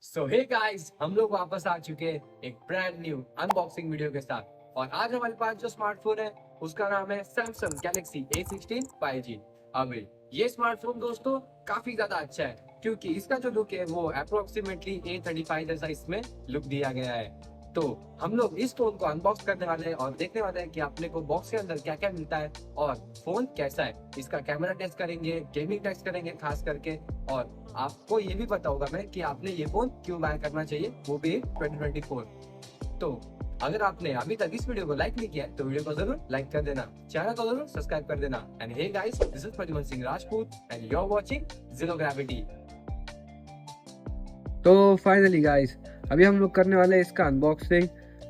सो hey guys, हम लोग वापस आ चुके हैं एक ब्रांड न्यू अनबॉक्सिंग वीडियो के साथ। और आज हमारे पास जो स्मार्टफोन है उसका नाम है सैमसंग गैलेक्सी A16 5G। अब ये स्मार्टफोन दोस्तों काफी ज्यादा अच्छा है क्योंकि इसका जो लुक है वो अप्रोक्सीमेटली A35 जैसा इसमें लुक दिया गया है। तो हम लोग इस फोन को अनबॉक्स करने वाले हैं और देखने वाले हैं कि अपने को बॉक्स के अंदर क्या क्या मिलता है और फोन कैसा है। इसका कैमरा टेस्ट करेंगे, गेमिंग टेस्ट करेंगे खास करके, और आपको ये भी पता होगा मैं कि आपने ये फोन क्यों बाय करना चाहिए, वो भी 2024। तो अगर आपने अभी तक इस वीडियो को लाइक नहीं किया है तो वीडियो को जरूर लाइक कर देना, चैनल को जरूर सब्सक्राइब कर देना। And hey guys, this is Pradyuman Singh Rajput and you are watching zero gravity. तो फाइनली गाइस, अभी हम लोग करने वाले हैं इसका अनबॉक्सिंग।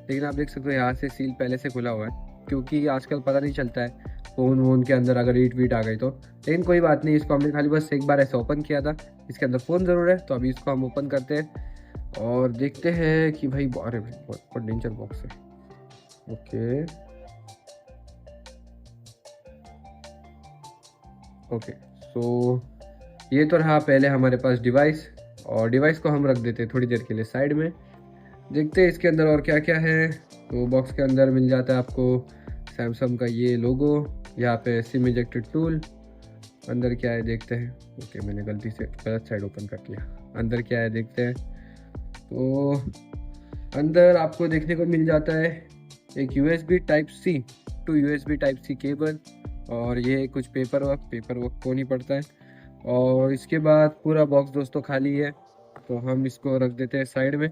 लेकिन आप देख सकते हो यहाँ से सील पहले से खुला हुआ है क्योंकि आजकल पता नहीं चलता है फ़ोन वोन के अंदर अगर ईट वीट आ गई तो। लेकिन कोई बात नहीं, इसको हमने खाली बस एक बार ऐसे ओपन किया था। इसके अंदर फ़ोन ज़रूर है, तो अभी इसको हम ओपन करते हैं और देखते हैं कि भाई अरे भाई बहुत डेंजर बॉक्स है। ओके ओके, सो ये तो रहा पहले हमारे पास डिवाइस, और डिवाइस को हम रख देते हैं थोड़ी देर के लिए साइड में। देखते हैं इसके अंदर और क्या क्या है। तो बॉक्स के अंदर मिल जाता है आपको सैमसंग का ये लोगो, यहाँ पे सिम इजेक्टेड टूल। अंदर क्या है देखते हैं। ओके, मैंने गलती से गलत साइड ओपन कर दिया। अंदर क्या है देखते हैं। तो अंदर आपको देखने को मिल जाता है एक USB Type-C to USB Type-C cable, और ये कुछ पेपर वर्क को नहीं पड़ता है। और इसके बाद पूरा बॉक्स दोस्तों खाली है, तो हम इसको रख देते हैं साइड में।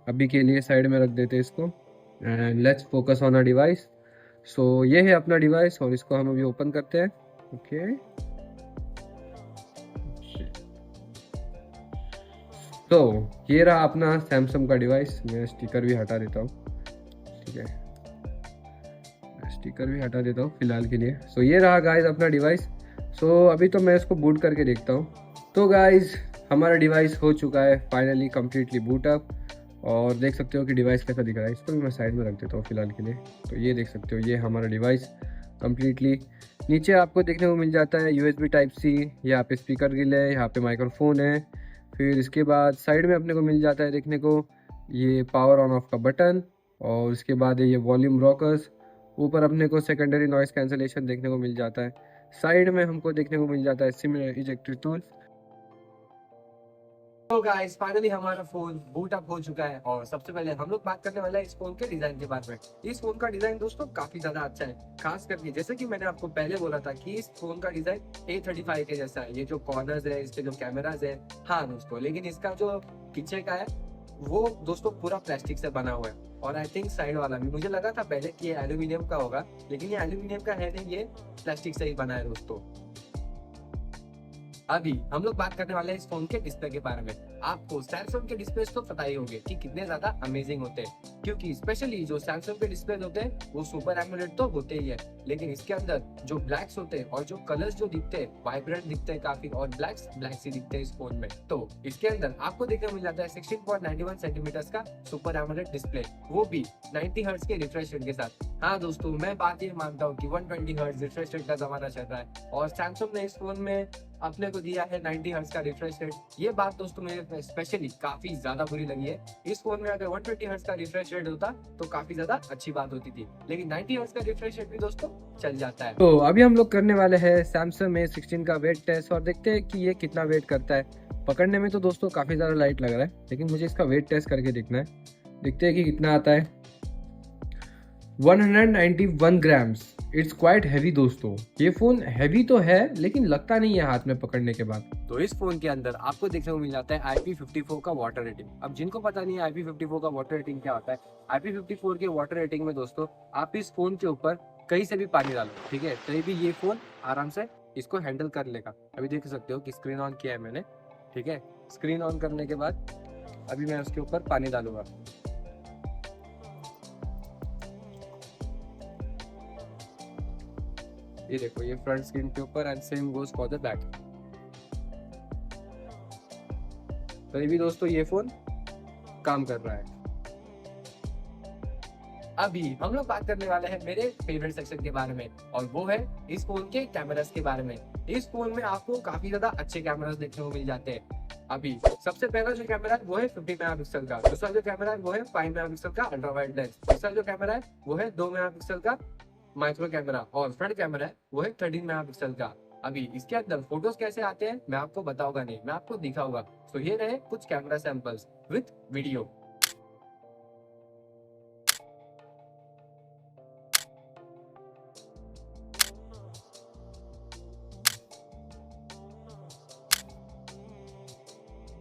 अभी के लिए साइड में रख देते हैं इसको and let's focus on a device. So ये है अपना डिवाइस और इसको हम अभी ओपन करते हैं। ओके, तो ये रहा अपना सैमसंग का डिवाइस। मैं स्टिकर भी हटा देता हूँ, ठीक है, स्टिकर भी हटा देता हूँ फिलहाल के लिए। सो ये रहा गाइस अपना डिवाइस। सो अभी तो मैं इसको बूट करके देखता हूँ। तो गाइस, हमारा डिवाइस हो चुका है फाइनली कम्प्लीटली बूट अप, और देख सकते हो कि डिवाइस कैसा दिख रहा है। इसको भी मैं साइड में रख देता हूँ फिलहाल के लिए। तो ये देख सकते हो, ये हमारा डिवाइस कम्प्लीटली। नीचे आपको देखने को मिल जाता है USB Type-C, यहाँ पे स्पीकर गिल है, यहाँ पे माइक्रोफोन है। फिर इसके बाद साइड में अपने को मिल जाता है देखने को ये पावर ऑन ऑफ का बटन, और उसके बाद है ये वॉल्यूम रॉकर्स। ऊपर अपने को सेकेंडरी नॉइस कैंसलेशन देखने को मिल जाता है। साइड में हमको देखने को मिल जाता है सिम इजेक्टेड टूल। तो गाइस, फाइनली हमारा फोन बूट अप हो चुका है और सबसे पहले हम लोग बात करने वाले हैं इस फोन के डिजाइन के बारे में। इस फोन का डिजाइन दोस्तों काफी ज्यादा अच्छा है, खास करके जैसे कि मैंने आपको पहले बोला था कि इस फोन का डिजाइन A35 के जैसा है। ये जो कॉर्नर्स है, इसके जो कैमराज है, हाँ दोस्तों, लेकिन इसका जो पीछे का है वो दोस्तों पूरा प्लास्टिक से बना हुआ है। और आई थिंक साइड वाला भी, मुझे लगा था पहले कि ये एल्यूमिनियम का होगा, लेकिन ये एल्यूमिनियम का है नहीं, ये प्लास्टिक से ही बना है दोस्तों। अभी हम लोग बात करने वाले हैं इस फोन के डिस्प्ले के बारे में। आपको सैमसंग के डिस्प्ले तो पता ही होंगे कि कितने ज्यादा अमेजिंग होते हैं, क्योंकि स्पेशली जो सैमसंग के डिस्प्ले होते हैं वो सुपर एमोलेड तो होते ही है, लेकिन इसके अंदर जो ब्लैक्स होते हैं और जो कलर्स जो दिखते हैं वाइब्रेंट दिखते हैं काफी, और ब्लैक्स ही दिखते हैं इस फोन में। तो इसके अंदर आपको देखने को मिल जाता है 16.91 सेंटीमीटर का सुपर एमोलेड डिस्प्ले, वो भी 90 हर्ट्ज के रिफ्रेश रेट के साथ। हाँ दोस्तों, मैं बात ये मानता हूँ कि 120 हर्ट्ज रिफ्रेश रेट का जमाना चल रहा है और सैमसंग ने इस फोन में अपने को दिया है 90 हर्ट्ज का रिफ्रेश रेट। ये बात दोस्तों मेरे स्पेशली काफी ज्यादा बुरी लगी है। इस फोन में अगर 120 हर्ट्ज का रिफ्रेश रेट होता तो काफी ज्यादा अच्छी बात होती थी, लेकिन 90 हर्ट्ज का रिफ्रेश रेट भी दोस्तों चल जाता है। तो अभी हम लोग करने वाले हैं सैमसंग A16 का वेट टेस्ट, और देखते हैं कि ये कितना वेट करता है। पकड़ने में तो दोस्तों काफ़ी ज़्यादा लाइट लग रहा है, लेकिन मुझे इसका वेट टेस्ट करके देखना है। देखते हैं कि कितना आता है। 191 ग्राम्स। इट्स क्वाइट हैवी दोस्तों। ये फ़ोन हैवी तो है लेकिन लगता नहीं है हाथ में पकड़ने के बाद। तो इस फोन के अंदर आपको देखने को मिल जाता है IP54 का वाटर रेटिंग। अब जिनको पता नहीं है IP54 का वाटर रेटिंग क्या होता है, IP54 के वाटर रेटिंग में दोस्तों आप इस फोन के ऊपर कहीं से भी पानी डालो, ठीक है, तो भी ये फोन आराम से इसको हैंडल कर लेगा। अभी देख सकते हो कि स्क्रीन ऑन किया है मैंने, ठीक है। स्क्रीन ऑन करने के बाद अभी मैं उसके ऊपर पानी डालूंगा। ये देखो, ये फ्रंट स्क्रीन के ऊपर, and same goes for the back. तो ये भी दोस्तों ये फोन काम कर रहा है। अभी हम लोग बात करने वाले हैं मेरे फेवरेट सेक्शन के बारे में, और वो है इस फोन के कैमरास के बारे में। इस फोन में आपको काफी ज्यादा अच्छे कैमरास देखने को मिल जाते हैं। अभी सबसे पहला जो कैमरा है वो है 50 मेगापिक्सल का, दूसरा जो कैमरा है वो है 5 मेगापिक्सल का अल्ट्रा वाइड लेंस, तीसरा जो कैमरा है वो है 2 मेगापिक्सल का माइक्रो कैमरा और फ्रंट कैमरा है वो है 13 मेगापिक्सल का। अभी इसके अंदर फोटोज कैसे आते हैं मैं आपको बताऊंगा नहीं, मैं आपको दिखाऊंगा। तो ये रहे कुछ कैमरा सैंपल्स विद वीडियो।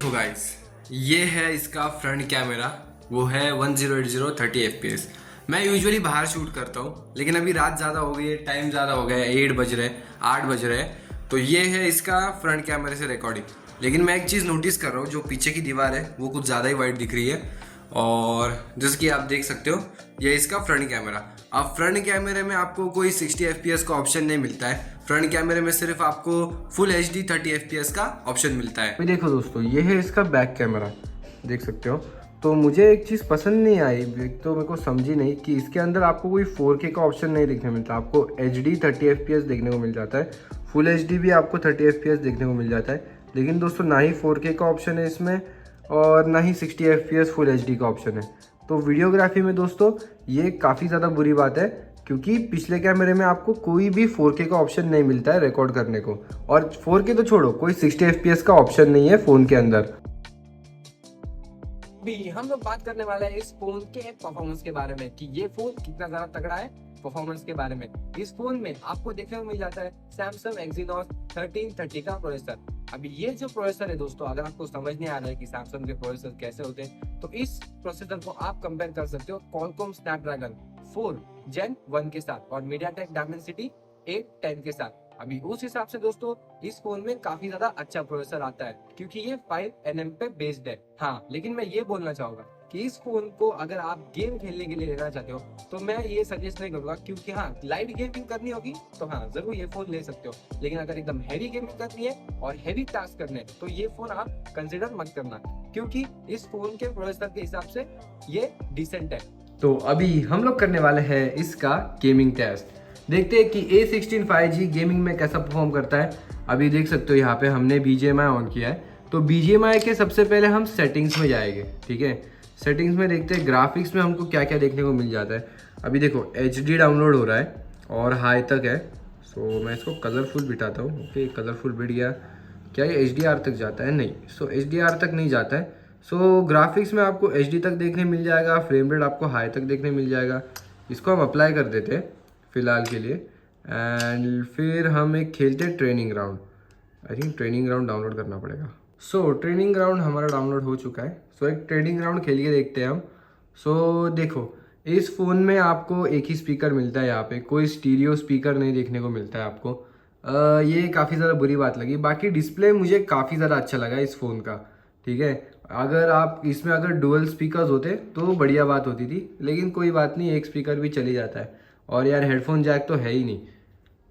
तो गाइस ये है इसका फ्रंट कैमरा, वो है 1080 30 fps। मैं यूजुअली बाहर शूट करता हूँ, लेकिन अभी रात ज़्यादा हो गई है, टाइम ज़्यादा हो गया है, 8 बज रहे 8 बज रहे हैं। तो ये है इसका फ्रंट कैमरे से रिकॉर्डिंग। लेकिन मैं एक चीज़ नोटिस कर रहा हूँ, जो पीछे की दीवार है वो कुछ ज़्यादा ही वाइट दिख रही है। और जैसे कि आप देख सकते हो ये इसका फ्रंट कैमरा। अब फ्रंट कैमरे में आपको कोई 60 fps का ऑप्शन नहीं मिलता है, फ्रंट कैमरे में सिर्फ आपको फुल HD 30 fps का ऑप्शन मिलता है। देखो दोस्तों, ये है इसका बैक कैमरा, देख सकते हो। तो मुझे एक चीज़ पसंद नहीं आई, एक तो मेरे को समझी नहीं कि इसके अंदर आपको कोई 4K का ऑप्शन नहीं देखने मिलता, आपको HD 30 fps देखने को मिल जाता है, फुल HD भी आपको 30 fps देखने को मिल जाता है। लेकिन दोस्तों ना ही 4K का ऑप्शन है इसमें और ना ही 60 fps फुल HD का ऑप्शन है। तो वीडियोग्राफी में दोस्तों ये काफ़ी ज़्यादा बुरी बात है, क्योंकि पिछले कैमरे में आपको कोई भी 4K का ऑप्शन नहीं मिलता है रिकॉर्ड करने को, और 4K तो छोड़ो, कोई 60 fps का ऑप्शन नहीं है फ़ोन के अंदर। अभी हम लोग बात करने वाले हैं इस फोन के परफॉर्मेंस के बारे में कि ये फोन कितना ज्यादा तगड़ा है। परफॉर्मेंस के बारे में इस फोन में आपको देखने को मिल जाता है Samsung Exynos 1330 का प्रोसेसर। अभी ये जो प्रोसेसर है दोस्तों, अगर आपको समझ नहीं आ रहा है कि Samsung के प्रोसेसर कैसे होते हैं, तो इस प्रोसेसर को आप कंपेयर कर सकते हो Qualcomm Snapdragon 4 Gen 1 के साथ और MediaTek Dimensity 810 के साथ। अभी उस हिसाब से दोस्तों इस फोन में काफी ज्यादा अच्छा प्रोसेसर आता है, क्योंकि ये 5nm पे बेस्ड है। हाँ, लेकिन मैं ये बोलना चाहूंगा कि इस फोन को अगर आप गेम खेलने के लिए लेना चाहते हो तो मैं ये सजेस्ट नहीं करूंगा, क्योंकि हाँ लाइट गेमिंग करनी होगी तो हाँ जरूर ये फोन ले सकते हो, लेकिन अगर एकदम हैवी गेमिंग करनी है और हैवी टास्क करने हैं तो ये फोन आप कंसिडर मत करना, क्योंकि इस फोन के प्रोसेसर के हिसाब से ये डिसेंट है। तो अभी हम लोग करने वाले हैं इसका गेमिंग टेस्ट, देखते हैं कि A16 5G गेमिंग में कैसा परफॉर्म करता है। अभी देख सकते हो यहाँ पे हमने BGMI ऑन किया है, तो BGMI के सबसे पहले हम सेटिंग्स में जाएंगे, ठीक है। सेटिंग्स में देखते हैं ग्राफिक्स में हमको क्या क्या देखने को मिल जाता है। अभी देखो HD डाउनलोड हो रहा है और हाई तक है, सो मैं इसको कलरफुल बिठाता हूँ। ओके, कलरफुल बिट गया। क्या ये HDR तक जाता है? नहीं, सो HDR तक नहीं जाता है। सो ग्राफिक्स में आपको HD तक देखने मिल जाएगा, फ्रेम रेट आपको हाई तक देखने मिल जाएगा। इसको हम अप्लाई कर देते हैं फिलहाल के लिए, एंड फिर हम एक खेलते हैं training ground. I think training ground download करना पड़ेगा। सो ट्रेनिंग ग्राउंड हमारा डाउनलोड हो चुका है। सो एक ट्रेनिंग ग्राउंड खेल के देखते हैं हम। सो देखो इस फ़ोन में आपको एक ही स्पीकर मिलता है, यहाँ पे कोई स्टीरियो स्पीकर नहीं देखने को मिलता है आपको। ये काफ़ी ज़्यादा बुरी बात लगी। बाकी डिस्प्ले मुझे काफ़ी ज़्यादा अच्छा लगा इस फ़ोन का, ठीक है। अगर आप इसमें अगर डुअल स्पीकर्स होते तो बढ़िया बात होती थी, लेकिन कोई बात नहीं, एक स्पीकर भी चली जाता है। और यार हेडफोन जैक तो है ही नहीं,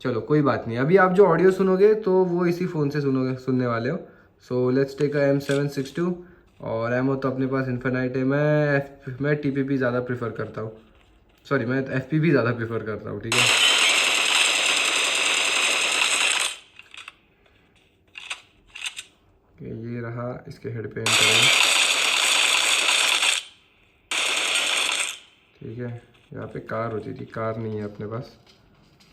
चलो कोई बात नहीं। अभी आप जो ऑडियो सुनोगे तो वो इसी फ़ोन से सुनने वाले हो। सो लेट्स टेक M762 और एमओ तो अपने पास इन्फिनाइट है। मैं TPP ज़्यादा प्रेफर करता हूँ, सॉरी मैं FPV ज़्यादा प्रेफर करता हूँ, ठीक है। ये रहा इसके हेड पे एंटर, ठीक है। यहाँ पे कार होती थी, कार नहीं है अपने पास,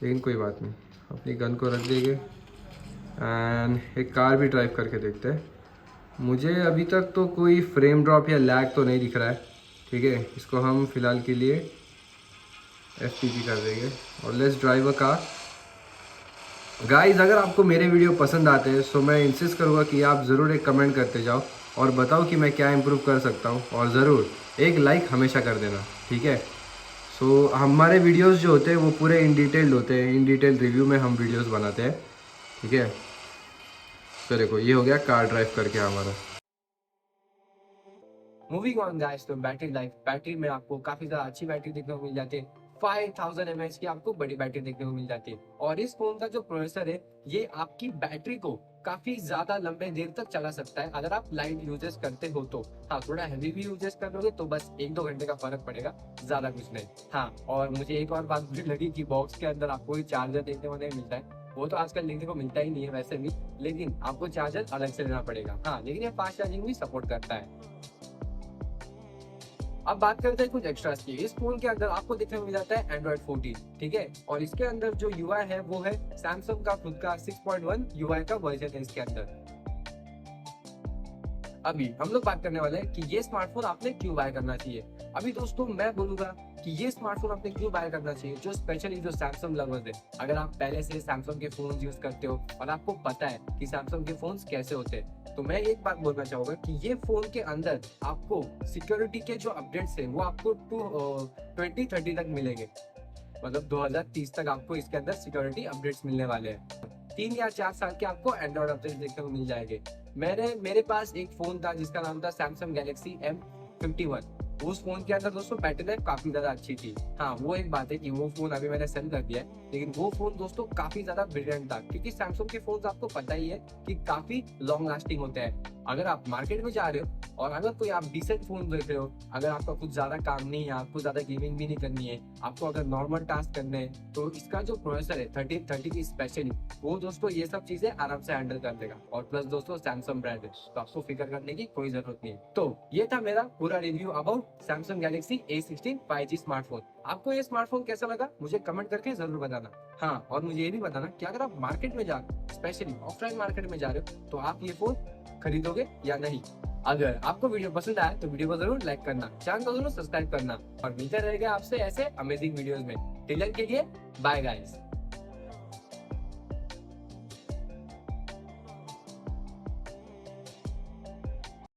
लेकिन कोई बात नहीं, अपनी गन को रख देंगे एंड एक कार भी ड्राइव करके देखते हैं। मुझे अभी तक तो कोई फ्रेम ड्रॉप या लैग तो नहीं दिख रहा है, ठीक है। इसको हम फिलहाल के लिए FPV कर देंगे और let's drive a car. Guys अगर आपको मेरे वीडियो पसंद आते हैं तो मैं इंसिस्ट करूँगा कि आप ज़रूर एक कमेंट करते जाओ और बताओ कि मैं क्या इम्प्रूव कर सकता हूँ, और ज़रूर एक लाइक हमेशा कर देना, ठीक है। सो हमारे वीडियोस जो होते हैं वो पूरे इन डिटेल्ड होते हैं, इन डिटेल रिव्यू में हम वीडियोस बनाते हैं, ठीक है। तो देखो ये हो गया कार ड्राइव करके हमारा। मूविंग ऑन गाइस, तो बैटरी लाइफ, बैटरी में आपको काफी ज्यादा अच्छी बैटरी देखने को मिल जाती है। 5000 mAh की आपको बड़ी बैटरी देखने को मिल जाती है। और इस फोन का जो प्रोसेसर है ये आपकी बैटरी को काफी ज्यादा लंबे देर तक चला सकता है अगर आप लाइट यूजेस करते हो तो। हाँ, थोड़ा हैवी भी यूजेस करोगे तो बस 1-2 घंटे का फर्क पड़ेगा, ज्यादा कुछ नहीं। हाँ, और मुझे एक और बात बुरी लगी कि बॉक्स के अंदर आपको चार्जर देखने को नहीं मिलता है। वो तो आजकल देखने को मिलता ही नहीं है वैसे भी, लेकिन आपको चार्जर अलग से लेना पड़ेगा। हाँ, लेकिन ये फास्ट चार्जिंग भी सपोर्ट करता है। अब बात करते हैं कुछ एक्स्ट्रास की। इस फोन के अंदर आपको देखने को मिल जाता है Android 14, ठीक है, और इसके अंदर जो UI है वो है सैमसंग का खुद का 6.1 UI का वर्जन है इसके अंदर। अभी हम लोग बात करने वाले हैं कि ये स्मार्टफोन आपने क्यों बाय करना चाहिए। अभी दोस्तों मैं बोलूंगा कि ये स्मार्टफोन आपने क्यों बाय करना चाहिए, जो स्पेशली जो सैमसंग लवर्स है। अगर आप पहले से सैमसंग के फोन यूज करते हो और आपको पता है कि सैमसंग के फोन कैसे होते हैं, तो मैं एक बात बोलना चाहूंगा कि ये फोन के अंदर आपको सिक्योरिटी के जो अपडेट्स है वो आपको 2030 तक मिलेंगे। मतलब 2030 तक आपको इसके अंदर सिक्योरिटी अपडेट्स मिलने वाले हैं। 3 या 4 साल के आपको एंड्रॉइड अपडेट देखने को मिल जाएंगे। मेरे पास एक फोन था जिसका नाम था सैमसंग गैलेक्सी M51। उस फोन के अंदर दोस्तों बैटरी लाइफ काफी ज्यादा अच्छी थी। हाँ, वो एक बात है कि वो फोन अभी मैंने सेल कर दिया है, लेकिन वो फोन दोस्तों काफी ज्यादा ब्रिलियंट था, क्योंकि सैमसंग के फोन आपको पता ही है कि काफी लॉन्ग लास्टिंग होते हैं। अगर आप मार्केट में जा रहे हो और अगर कोई आप डिसेंट फोन देख रहे हो, अगर आपका कुछ ज्यादा काम नहीं है, आपको ज्यादा गेमिंग भी नहीं करनी है, आपको अगर नॉर्मल टास्क करने हैं, तो इसका जो प्रोसेसर है 1330 की स्पेशली, वो दोस्तों ये सब चीजें आराम से हैंडल कर देगा। और प्लस दोस्तों सैमसंग ब्रांड है, तो आपको फिक्र करने की कोई जरूरत नहीं है। तो ये था मेरा पूरा review about Samsung Galaxy A16 5G smartphone. आपको ये स्मार्टफोन कैसा लगा मुझे कमेंट करके जरूर बताना। हाँ, और मुझे ये भी बताना कि अगर आप मार्केट में जा रहे हो, स्पेशली ऑफलाइन मार्केट में जा रहे हो, तो आप ये फोन खरीदोगे या नहीं। अगर आपको वीडियो पसंद आया तो वीडियो को जरूर लाइक करना, चैनल को जरूर सब्सक्राइब करना, और मिलते रहेगा आपसे ऐसे अमेजिंग वीडियोस में। टिल देन के लिए बाय गाइस।